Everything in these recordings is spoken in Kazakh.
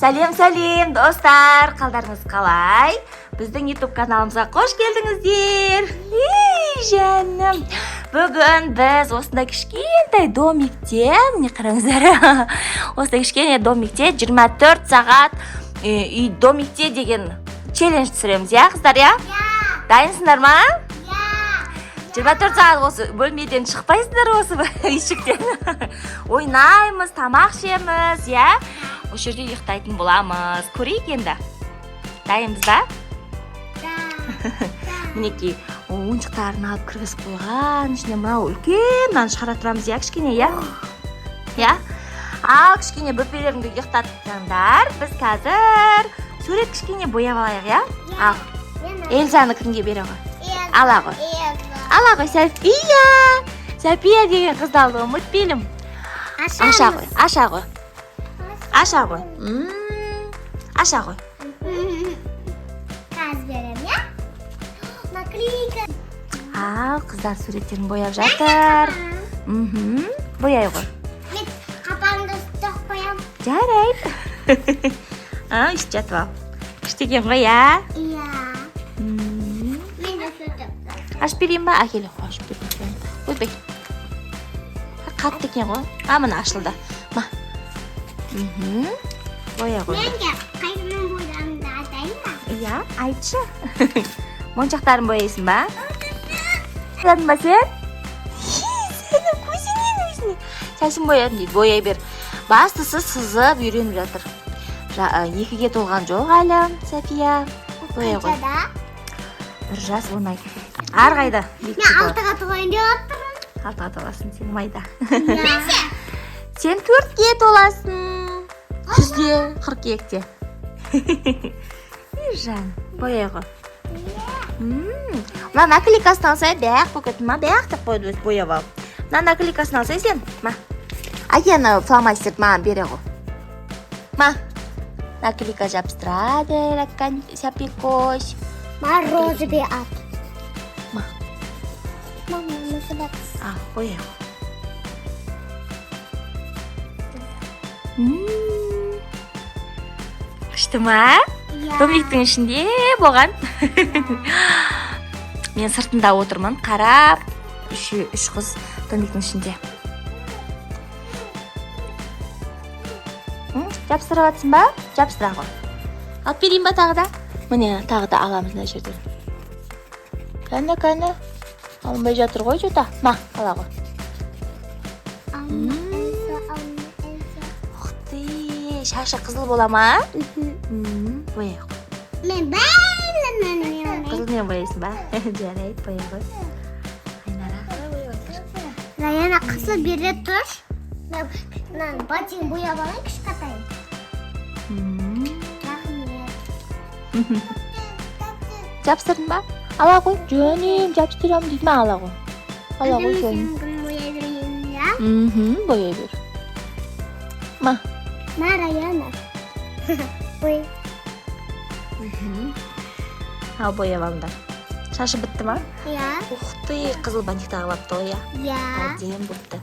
Сәлем достар, қалдарыңыз қалай? Біздің YouTube каналымызға қош келдіңіздер. Жаным, бүгін біз осындай кішкентай домикте, міне қараңыздар, осындай кішкене домикте 24 сағат үй домикте деген челлендж түсіреміз, я қыздар, я? Дайынсыңдар ма? 24 сағат осы бөлмеден шықпайсыздар осы үйшіктен. Ойнаймыз, тамақ жеміз, я? Осы жерде ұйықтайтын боламыз. Көрейік енді. Дайынбыз ба? Мінекей, ойыншықтарын алып кіргізіп қойған. Ішіне мынау үлкен, мынаны шығара тұрамыз, я, кішкене, я? Я? Ал кішкене бөпелеріңді ұйықтаттыңдар. Біз қазір сурет кішкене бояп алайық, я? Ал. Эльзаны кімге бере ғой? Ала ғой. Ала ғой, София. София деген қызды алды, ұмытпеймін. Аша ғой, аша ғой. Аша ғой. Аша ғой. Қаз берем, я? Наклейка. Ал, қыздар суреттерін бояп жатыр. Бояй ғой. Мен қапаңды ұстық қоям. Жарайды. Үст жатып ал. Күштеген ғой, я? Иә. Мен де сөйтіп. Ашып берейін ба? Әкелі қой, ашып берейін. Ойбай. Қатты екен ғой. Мына ашылды. Ма. Боя ғой. Мен де қайсының боямды айтайын ба? Иә, айтшы. Моншақтарын бояйсың ба? Боядың ба сен? Сені көзінен өзіне. Шашын боядың дейді, бояй бер. Бастысы сызып үйреніп жатыр. Екіге толған жоқ әлі, София. Боя ғой. Бір жас оңай. Арғайда. Мен алтыға толайын деп отырмын. Алтыға толасың сен майда. Нәсе? Сен 4-ге толасың. 142-те. Жан, бояй ғой. Мына наклейкасын алсай, бәқ бөкетін ма? Бәқ деп қойды өз бояп ал. Мына наклейкасын алсай сен, ма? Әкені фломастерді маған бере ғой. Ма? Наклейка жабыстырады, сәпекош. Ма розы бе ат. Ма? Мама, мұсы бәк. Бояй ғой. Күшті ма? Домиктің ішінде болған. Мен сыртында отырмын, қарап. Үш қыз домиктің ішінде. Жабыстырып атсың ба? Жабыстыра ғой. Алып берейін ба тағы да? Міне, тағы да аламыз мына жерден. Кәні. Алынбай жатыр ғой жота. Ма, ала ғой. Шашы қызыл бола ма? Бояй ғой. Мен бәрін Қызылмен бояйсың ба? Жарайды, бояй ғой. Айнара. Раяна қысы бере тұрш. Мен батин бояп алайын кішкатайын. Жабыстырдың ба? Ала ғой. Жөнем, жабыстырам дейді ма? Ала ғой. Ала ғой, жөнем. Бояй берейін, я? Бояй бер. Ма? Ма, Раяна. Ой. Ал бояп алыңдар. Шашы бітті ма? Я. Ұқты, қызыл бантик тағып апты ғой, я? Я. Әдем бұтты.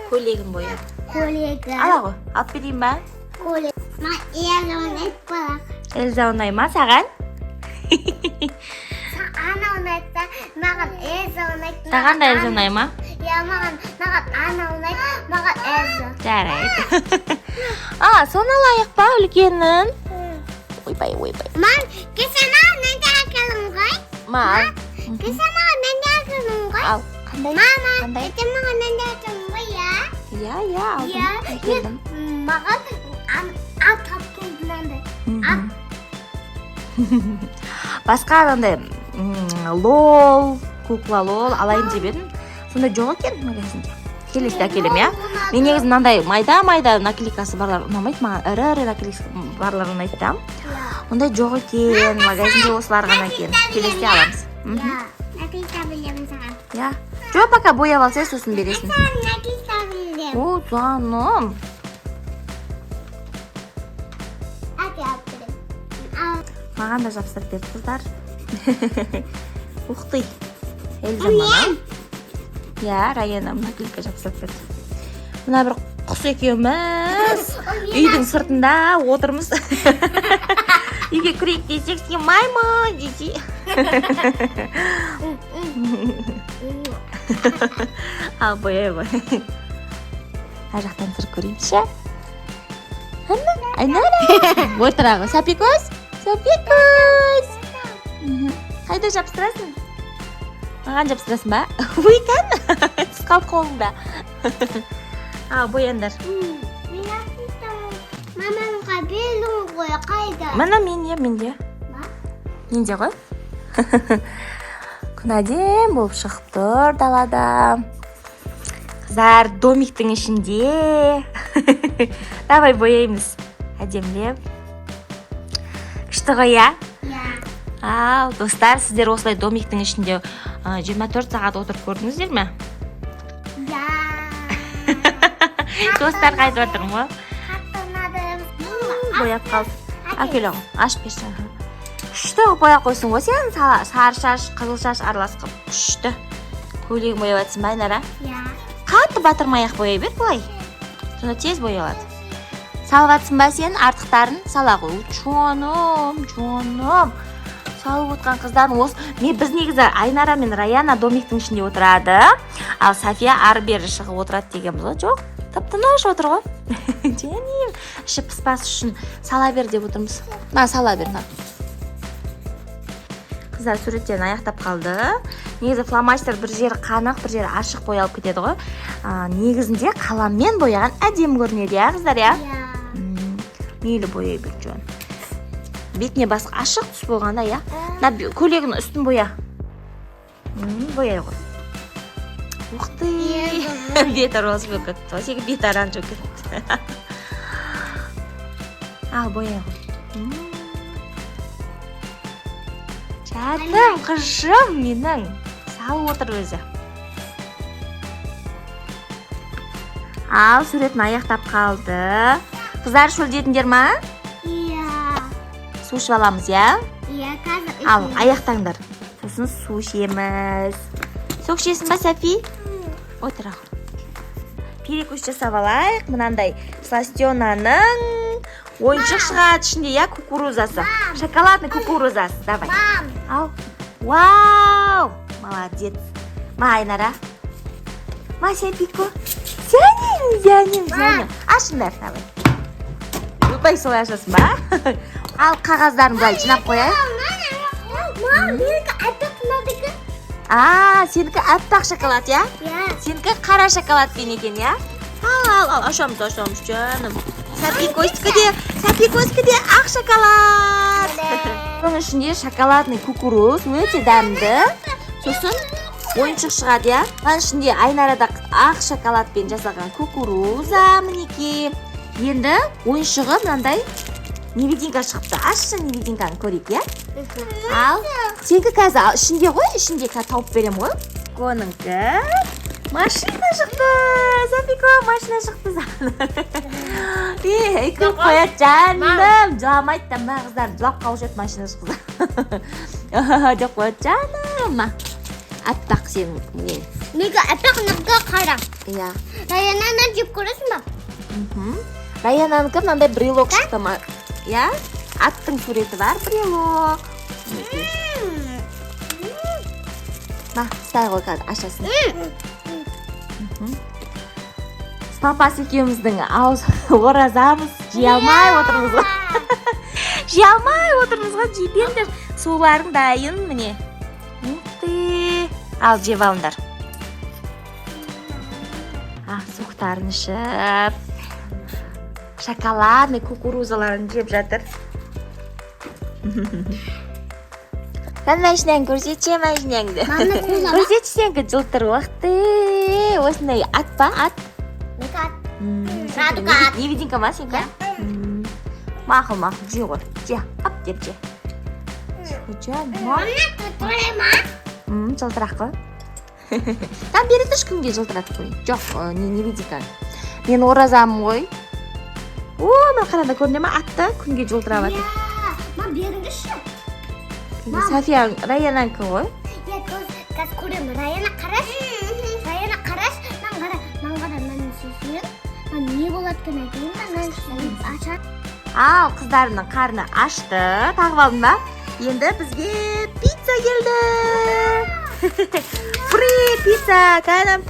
Көйлегін бояп. Коллега. Ала ғой. Алып берейін ба? Коллега. Ма, Элза ойнайды балақ. Эльза ойнай ма саған? Ана ойнайды, маған Элза ойнайды. Саған да Эльза ойнай ма? Я, маған Ана ойнайды, маған Элза. Жарайды. Соны алайық ба үлкенін? Ойбай. Мам, кесена нәнде әкелім ғой? Ма? Кесена нәнде әкелім ғой? Ал, қандай? Мама, Қандай? ете маған нәнде әкелім ғой, я? Я, алдым. Әкелдім. Маған ат әкелді нәнде. Басқа адамдай лол, кукла лол алайын деп едім. Сонда жоқ екен магазинде. Келесті әкелем, я? Мен негізі мынандай майда наклейкасы барлар ұнамайды. Маған ірі наклейкасы барлар ұнайды да. Ондай жоқ екен, магазинде осылар ғана екен. Келесте аламыз. Я, наклейка білемін саған. Я. Жоқ, пока бояп алсай, сосын бересің. Наклейка білем. О, жаным. Әке білем. Маған да жабыстырып берді қыздар. Уқты. Эльза маған. Я, Раяна наклейка жабыстырып берді. Мына бір құс екеуміз үйдің сыртында отырмыз. Үйге кірейік десек, сен маймын десе. Ал бояй ғой. Ар жақтан тұрып көрейінші. Айнара. Отыра ғой. Сәпикөз. Сәпикөз. Қайда жабыстырасың? Маған жабыстырасың ба? Уйкан. Қалып қолыңда. Ал бояндар. Мамамға белдің ғой, қайда? Мана менде. Менде ғой. Күн әдем болып шығып тұр далада. Қыздар домиктің ішінде. Давай бояймыз. Әдемлеп. Күшті ғой, я? Ал, достар, сіздер осылай домиктің ішінде 24 сағат отырып көрдіңіздер ме? Достар қайтып отырмын ғой. Бояп қалды. Әкел оғын, ашып берші. Күшті боя қойсын ғой сен, сары шаш, қызыл шаш араласқып. Күшті. Көйлегін бояп атсын ба, Айнара? Қатты батырмай-ақ бояй бер, былай. Сонда тез боялады. Салып атсын ба сен, артықтарын сала ғой. Жоным. Салып отқан қыздарын осы. Біз негізі Айнара мен Раяна домиктің ішінде отырады. Ал София ары-бері шығып отырады дегенбіз ғой. Жоқ, тып-тыныш отыр ғой. Жәнем, іші пыспас үшін сала бер деп отырмыз. Сала бер. Қыздар суреттен аяқтап қалды. Негізі фломастер бір жері қанық, бір жері ашық боялып кетеді ғой. Негізінде қаламмен бояған әдем көрінеді, я қыздар, я? Мейлі бояй бер, жон. Бетіне басқа ашық түс болғанда, я? Көйлегінің үстін боя. Бояй ғой. Уқты. Беті розы болып кетті. Сегі беті оранж болып кетті. Ал, бояй ғой. Жадым, қышым менің. Салып отыр өзі. Ал, суретін аяқтап қалды. Қыздар шөлдетіндер ма? Су ішіп аламыз, я? қазір. Ал, аяқтаңдар. Сосын су ішеміз. Сок ішесің ба, Софи? Отыра ғой. Перекус жасап алайық. Мынандай Сластенаның ойыншық шығады ішінде, я, кукурузасы. Шоколадный кукурузасы. Давай. Ал. Вау! Молодец. Айнара. Софико. Зәнем. Ашыңдар, давай. Ұлпай солай ашасың ба? Ал, қағаздарын былай жинап қояйық. Менікі әппақ мынадікі. Сенікі әппақ шоколад, я? Сенікі қара шоколадпен екен, я? Ал, ашамыз, жаным. Сәпикөзікі де ақ шоколад. Соның ішінде шоколадный кукуруз, өте дәмді. Сосын ойыншық шығады, я? Соның ішінде Айнарада ақ шоколадпен жасалған кукуруза, мінеке. Енді ойыншығы мынандай невидинка шығыпты. Ашшы невидинканы көрейік, я? Ал, сенкі қазір ішінде ғой, ішінде қазір тауып берем ғой. Коныңкі машина шықты. Софико, машина шықты саған. Күліп қояды, жаным. Жыламайды да, ма қыздар, жылап қалып жүреді машина шықты. Деп қояды, жаным. Әппақ сенің. Менікі әппақ нұққа қара. Иә. Раянаны жеп көресің ба? Раянанікі мынандай брелок шықты ма? Я? Аттың суреті бар, брелок. Стай ғой қазір, ашасын. Папасы екеуміздің ауыз оразамыз жей алмай отырмыз ғой. Жебендер. Суларың дайын, міне. Ал, жеп алыңдар. Суықтарын ішіп. Шоколадный кукурузаларын жеп жатыр. Сән мәшінен көрсетші мәшінеңді. Көрсетші сенгі жылтыр уақыты. Осындай ат па? Ат? Невидинка ма сенгі? Мақыл, жей ғой. Же, ап деп же. Жылтырақ қой. Там бері түш күнге жылтырақ қой. Жоқ, невидинка. Мен оразамын ғой. Мен қарада көріне ма? Атты күнге жылтырақ баты. Мам, беріңізші. София, Раянанкі ғой. Қазір көремін. Раяна қараш. Маған қара, мәнің сөзінен. не болады екен айтайын ба? Мен ашады. Ал, қыздарымның қарны ашты. Тағып алдың ба? Енді бізге пицца келді. Фри пицца. Кәдім.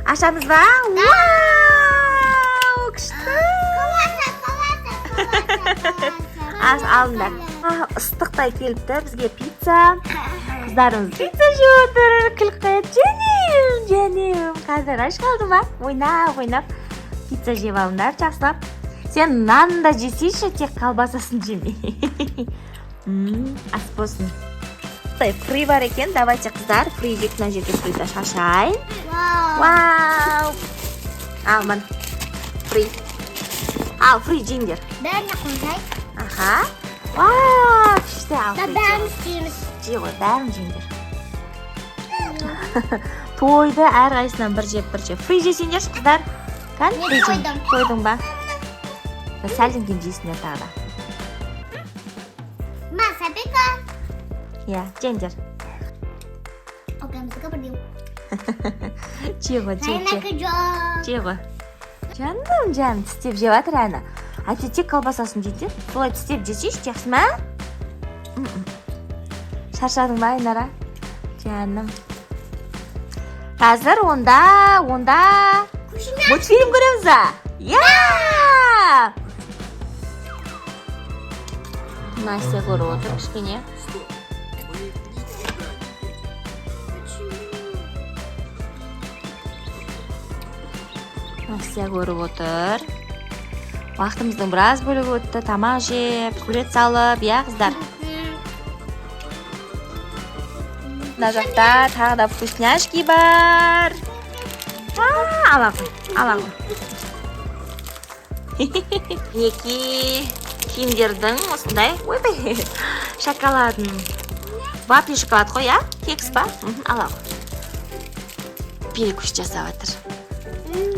Ашамыз ба? Вау! Күшті. Аш алыңдар. Ыстықтай келіпті бізге пицца. Қыздарымыз пицца жеп отыр. Күліп қояды. Жаным. Қазір аш қалды ма? Ойнап. Пицца жеп алыңдар, жақсылап. Сен нанды да жесейші, тек колбасасын жемей. Ас болсын. Фри бар екен. Давайте, қыздар, фри жеп, мына жерге фриді шашайын. Вау! Ал, мін. Фри. Ал, фри жеңдер. Бәріне қойдай. Аха. Вау! Күшті ал, фри. Бәрін істейміз. Жей ғой, бәрін жеңдер. Тойды әр қайсынан бір жеп. Фри жесеңдер, қыздар. Қан? Мен қойдым. Қойдың ба? Сәлден кейін жейсіңдер тағы да. Ма, сәпека. Иә, жеңдер. Окамызға бірдеу. Жей ғой, Сайнакі жоқ. Жей ғой. Жаным, тістеп жеп жатыр әні. Әйтсе тек колбасасын жейді. Солай тістеп жесейші, жақсы ма? Шаршадың ба, Айнара? Жаным. Қазір онда мультфильм көреміз ба? Иә! Настя көріп отыр, кішкене. Настя көріп отыр. Уақытымыздың біраз бөлігі өтті. Тамақ жеп, сурет салып, иә қыздар. Мына жақта тағы да вкусняшки бар. Ала ғой. Неке киімдердің осындай, ойбай, шоколадын. Вафли шоколад қой, а? Кекс ба? Ала ғой. Перекус жасап жатыр.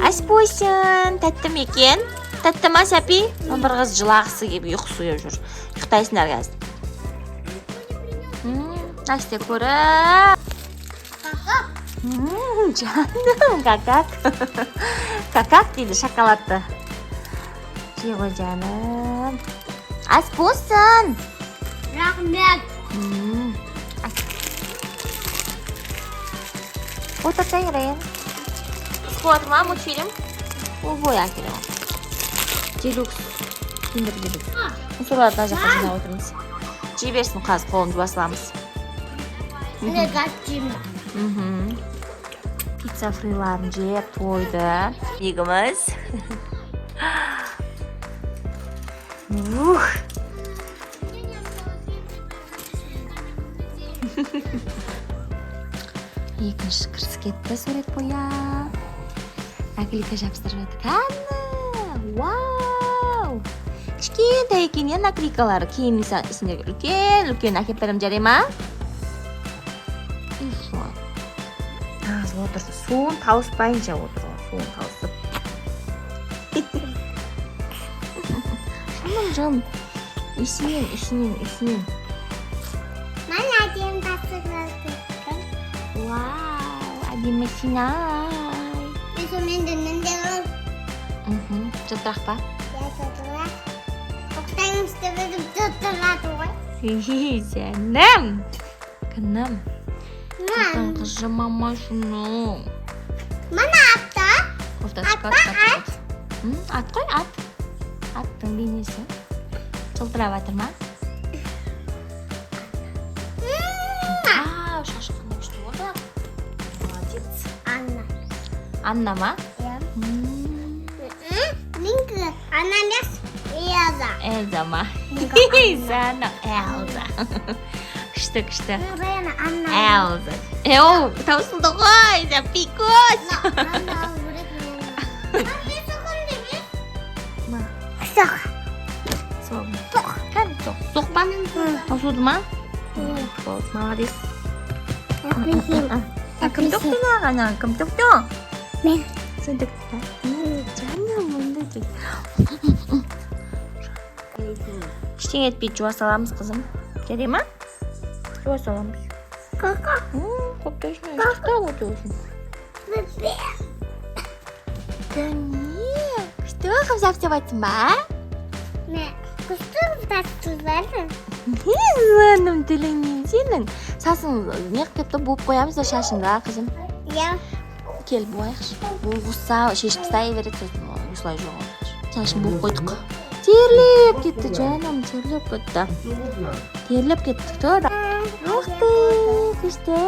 Ас болсын, тәтті ме екен? Тәтті ма, Сәпи? Бір қыз жылағысы келіп ұйқысы оянып жүр. Ұйықтайсыңдар қазір. Настя көріп. Жаным, какак дейді шоколадты. Жей ғой, жаным. Ас болсын. Рахмет. Отырсаң, Райан. Қуатыр ма мультфильм? Ой, әкелем. Делюкс. Киндер делюкс. Соларды ана жаққа жинап отырмыз. Жей берсін, қазір қолымды басыламыз. Не қаттым. Пицца фриларын жеп тойды. Егіміз. Екінші кіріс кетті, сурет бояп. Наклейка жабыстырып жатыр. Қаны! Вау! Кішкентай екен наклейкалары. Кейін сендерге үлкен әкеп берем, жарай ма? Отырды. Суын тауыспайынша отырды. Суын тауысып. Жаным. Үсінен. Мен әдем тасырлады. Вау, әдемісін-ай. Мен дөнден Жылтырақ ба? жылтырақ. Тоқтайым істебедім жылтырады ғой. Жаным. Кінім. Мен. Қызым мама шunu. Мана атта. Ат қой, ат. Аттың бейнесі. Жылтырап жатыр ма? Шашы қандай күшті болды. Молодец. Анна ма? Менікі Анна емес, Эльза. Эльза ма? Зана, Эльза. Күшті. Райана Анна. Эльза. Оу, таусылды ғой, Пикос. Тоқ па? Таусылды ма? Молодец. Кім тоқты ағана? Кім тоқты? Мен. Сен тоқты. Жаным, мұнда жүр. Ештеңе етпейді, жуа саламыз, қызым. Жарай ма? Жуа саламыз. Кака. Қопташына шықта өте olsun. Да не, күшті қымсап деп айтсын ба? Мен құстың тұздарын. Жаным тіліңнен сенің. Сасың не қылып болып қоямыз да шашыңды, қызым. Иә. Кел бояқшы. Бұл құсса, шешіп тастай береді сосын осылай жоғалады. Шашын болып қойдық. Терлеп кетті жаным, терлеп кетті. Терлеп кеттік тода. Уқты, күшті.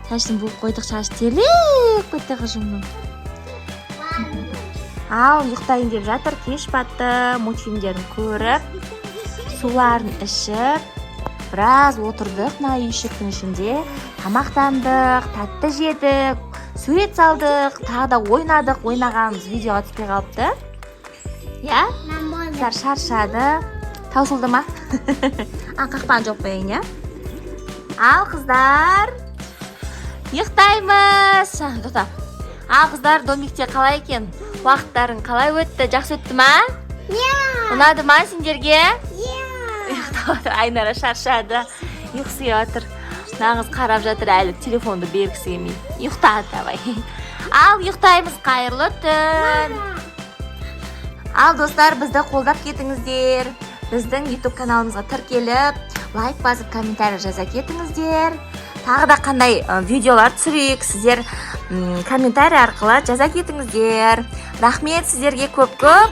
Шашын болып қойдық, шаш терлеп кетті қызымның. Ал, ұйықтайын деп жатыр, кеш батты, мультфильмдерін көріп, суларын ішіп, біраз отырдық мына үйшіктің ішінде, тамақтандық, тәтті жедік, сурет салдық, тағы да ойнадық, ойнағанымыз видеоға түспей қалыпты. Я? Қыздар шаршады. Таусылды ма? Қақпаны жоқ қояйын, я? Ал, қыздар, ұйықтаймыз. Тоқта. Ал, қыздар, домикте қалай екен? Уақыттарың қалай өтті? Жақсы өтті ма? Иә. Ұнады ма сендерге? Иә. Ұйықтап Айнара шаршады. Ұйқысы отыр. Нағыз қарап жатыр, әлі телефонды бергісі келмей. Ұйықтады давай. Ал, ұйықтаймыз, қайырлы түн. Ал, достар, бізді қолдап кетіңіздер. Біздің YouTube каналымызға тіркеліп, лайк басып, комментарий жаза кетіңіздер. Тағы да қандай видеолар түсірейік, сіздер комментарий арқылы жаза кетіңіздер. Рахмет сіздерге көп-көп.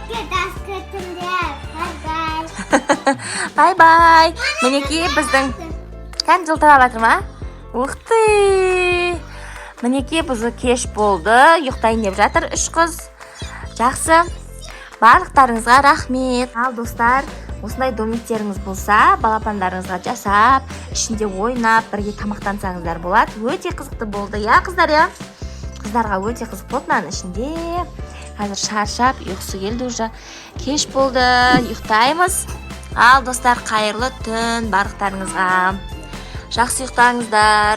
Бай-бай. Мінекей біздің кән жылтырап жатыр ма? Уқты. Мінекей бізді кеш болды. Ұйықтайын деп жатыр 3 қыз. Жақсы. Барлықтарыңызға рахмет. Ал, достар, осындай домиктеріңіз болса, балапандарыңызға жасап, ішінде ойнап, бірге тамақтансаңыздар болады. Өте қызықты болды, я қыздар, я? Қыздарға өте қызық болды мынаның ішінде. Қазір шаршап, ұйқысы келді уже. Кеш болды, ұйықтаймыз. Ал, достар, қайырлы түн барлықтарыңызға. Жақсы ұйықтаңыздар.